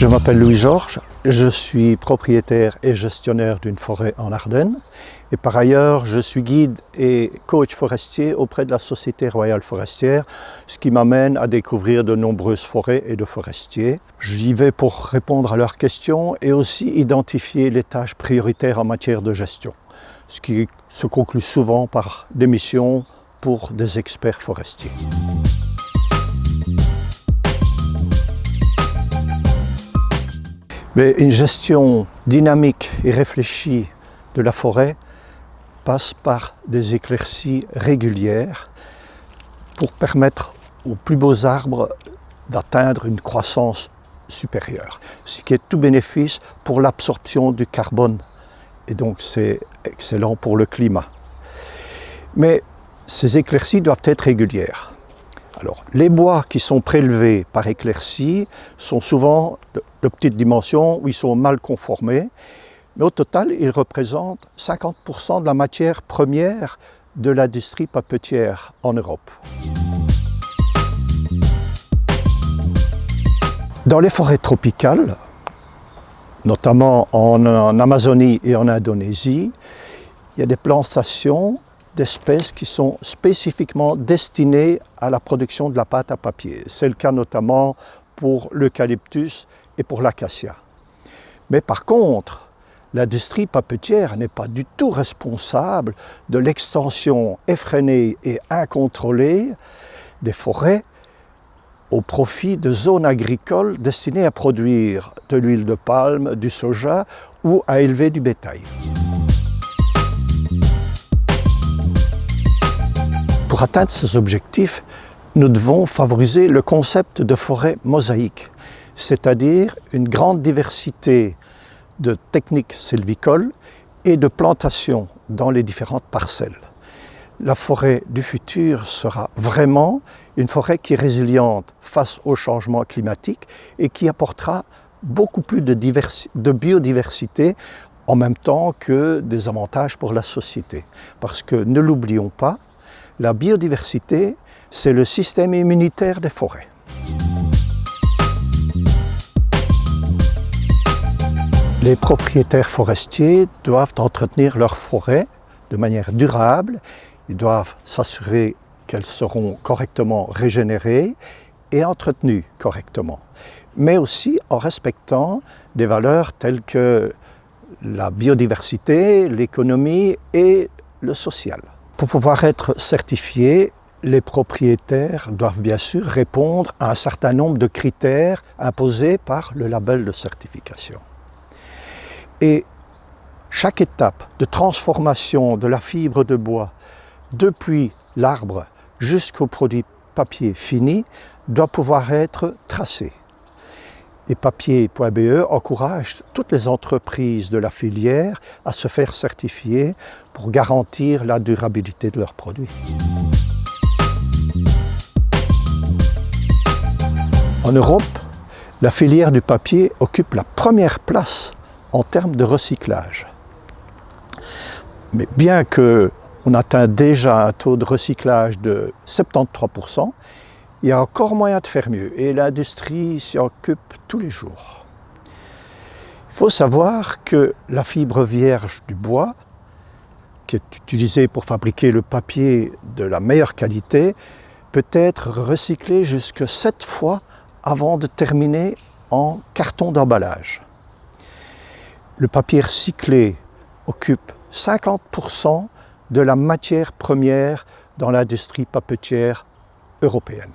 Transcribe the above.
Je m'appelle Louis-Georges, je suis propriétaire et gestionnaire d'une forêt en Ardennes et par ailleurs je suis guide et coach forestier auprès de la Société Royale Forestière, ce qui m'amène à découvrir de nombreuses forêts et de forestiers. J'y vais pour répondre à leurs questions et aussi identifier les tâches prioritaires en matière de gestion, ce qui se conclut souvent par des missions pour des experts forestiers. Mais une gestion dynamique et réfléchie de la forêt passe par des éclaircies régulières pour permettre aux plus beaux arbres d'atteindre une croissance supérieure, ce qui est tout bénéfice pour l'absorption du carbone et donc c'est excellent pour le climat. Mais ces éclaircies doivent être régulières. Alors, les bois qui sont prélevés par éclaircie sont souvent de petites dimensions où ils sont mal conformés, mais au total, ils représentent 50% de la matière première de l'industrie papetière en Europe. Dans les forêts tropicales, notamment en Amazonie et en Indonésie, il y a des plantations d'espèces qui sont spécifiquement destinées à la production de la pâte à papier. C'est le cas notamment pour l'eucalyptus et pour l'acacia. Mais par contre, l'industrie papetière n'est pas du tout responsable de l'extension effrénée et incontrôlée des forêts au profit de zones agricoles destinées à produire de l'huile de palme, du soja ou à élever du bétail. Pour atteindre ces objectifs, nous devons favoriser le concept de forêt mosaïque, c'est-à-dire une grande diversité de techniques sylvicoles et de plantations dans les différentes parcelles. La forêt du futur sera vraiment une forêt qui est résiliente face au changement climatique et qui apportera beaucoup plus de biodiversité en même temps que des avantages pour la société. Parce que ne l'oublions pas, la biodiversité, c'est le système immunitaire des forêts. Les propriétaires forestiers doivent entretenir leurs forêts de manière durable. Ils doivent s'assurer qu'elles seront correctement régénérées et entretenues correctement, mais aussi en respectant des valeurs telles que la biodiversité, l'économie et le social. Pour pouvoir être certifiés, les propriétaires doivent bien sûr répondre à un certain nombre de critères imposés par le label de certification. Et chaque étape de transformation de la fibre de bois depuis l'arbre jusqu'au produit papier fini doit pouvoir être tracée. Et Papier.be encourage toutes les entreprises de la filière à se faire certifier pour garantir la durabilité de leurs produits. En Europe, la filière du papier occupe la première place en termes de recyclage. Mais bien qu'on atteint déjà un taux de recyclage de 73%, il y a encore moyen de faire mieux et l'industrie s'y occupe tous les jours. Il faut savoir que la fibre vierge du bois, qui est utilisée pour fabriquer le papier de la meilleure qualité, peut être recyclée jusqu'à 7 fois avant de terminer en carton d'emballage. Le papier recyclé occupe 50% de la matière première dans l'industrie papetière européenne.